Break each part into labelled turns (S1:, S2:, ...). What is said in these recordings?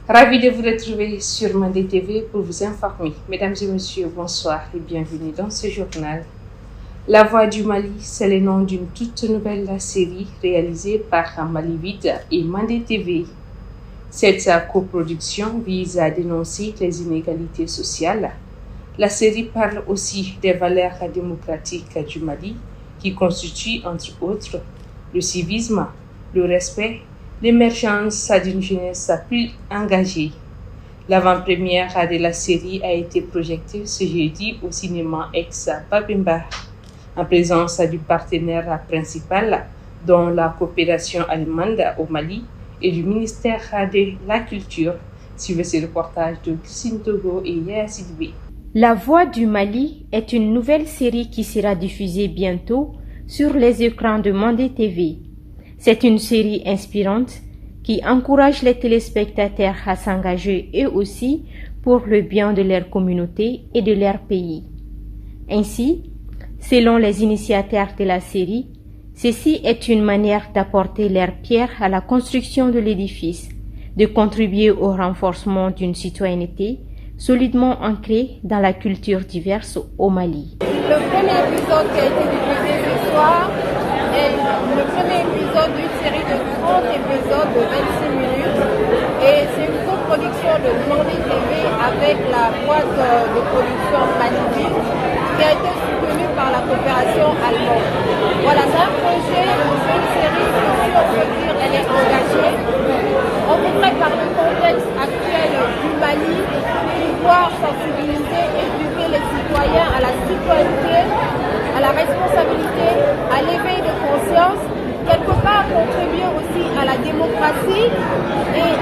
S1: Ravi de vous retrouver sur Mandé TV pour vous informer. Mesdames et messieurs, bonsoir et bienvenue dans ce journal. La Voix du Mali, c'est le nom d'une toute nouvelle série réalisée par Mali Vide et Mandé TV. Cette coproduction vise à dénoncer les inégalités sociales. La série parle aussi des valeurs démocratiques du Mali qui constituent entre autres le civisme, le respect, l'émergence d'une jeunesse plus engagée. L'avant-première de la série a été projetée ce jeudi au cinéma ex-Babemba, en présence du partenaire principal dont la coopération allemande au Mali et du ministère de la Culture. Suivez ce reportage de Christine Togo et Yaya Sidibé.
S2: La Voix du Mali est une nouvelle série qui sera diffusée bientôt sur les écrans de Mandé TV. C'est une série inspirante qui encourage les téléspectateurs à s'engager eux aussi pour le bien de leur communauté et de leur pays. Ainsi, selon les initiateurs de la série, ceci est une manière d'apporter leur pierre à la construction de l'édifice, de contribuer au renforcement d'une citoyenneté solidement ancrée dans la culture diverse au Mali.
S3: Le premier épisode qui a été diffusé ce soir est le premier épisode d'une série de 30 épisodes de 26 minutes et c'est une coproduction de Mandé TV avec la boîte de production Maniville qui a été soutenue par la coopération allemande. Voilà, c'est un projet, c'est une série qui, on peut dire, elle est engagée. On voudrait par le contexte actuel du Mali pouvoir sensibiliser, éduquer les citoyens à la citoyenneté, à la responsabilité, à l'éveil de conscience, quelque part contribuer aussi à la démocratie et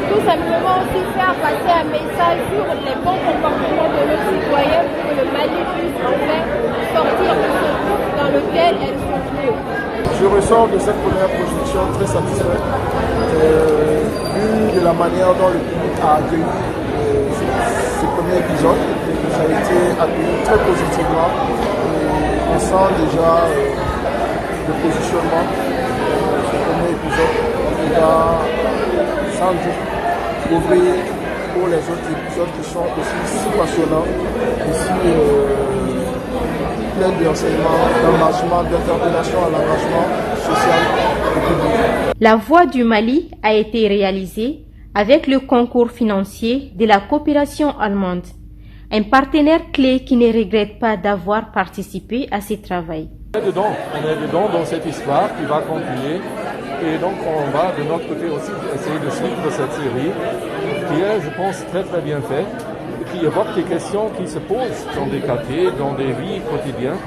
S3: tout simplement aussi faire passer un message sur les bons comportements de nos citoyens pour que le Mali puisse enfin sortir de ce groupe dans lequel elle se trouve.
S4: Je ressors de cette première projection très satisfait, vu de la manière dont le public a accueilli ce premier épisode. Ça a été accueilli très positivement et on sent déjà le positionnement de ce premier épisode qui va sans doute ouvrir pour les autres épisodes qui sont aussi si passionnants, ici plein d'enseignements, d'engagement, d'interpellation à l'engagement social et public.
S2: La Voix du Mali a été réalisée avec le concours financier de la coopération allemande, un partenaire clé qui ne regrette pas d'avoir participé à ce travail.
S5: On est dedans dans cette histoire qui va continuer et donc on va de notre côté aussi essayer de suivre cette série qui est, je pense, très très bien faite, qui évoque des questions qui se posent dans des quartiers, dans des vies quotidiennes,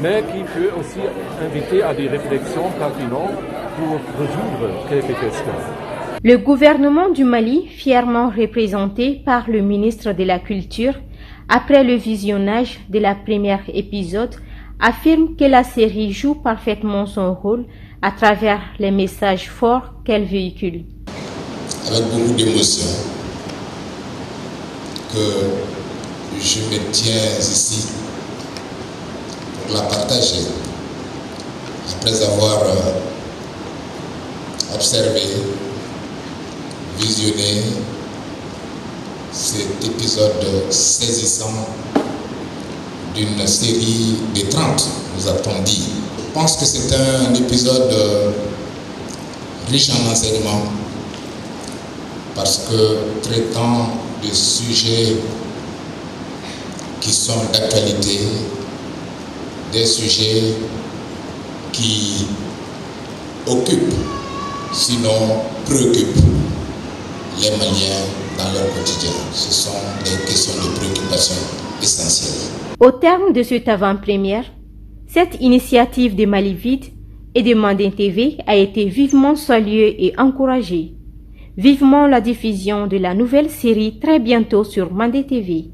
S5: mais qui peut aussi inviter à des réflexions pertinentes pour résoudre quelques questions.
S2: Le gouvernement du Mali, fièrement représenté par le ministre de la Culture, après le visionnage de la première épisode, affirme que la série joue parfaitement son rôle à travers les messages forts qu'elle véhicule.
S6: Avec beaucoup d'émotion que je me tiens ici pour la partager après avoir observé, visionné cet épisode saisissant d'une série de 30, nous a-t-on dit. Je pense que c'est un épisode riche en enseignements parce que traitant de sujets qui sont d'actualité, des sujets qui occupent, sinon préoccupent les Maliens dans leur quotidien. Ce sont des questions de préoccupation essentielles.
S2: Au terme de cette avant-première, cette initiative de Mali Vide et de Mandé TV a été vivement saluée et encouragée. Vivement la diffusion de la nouvelle série très bientôt sur Mandé TV.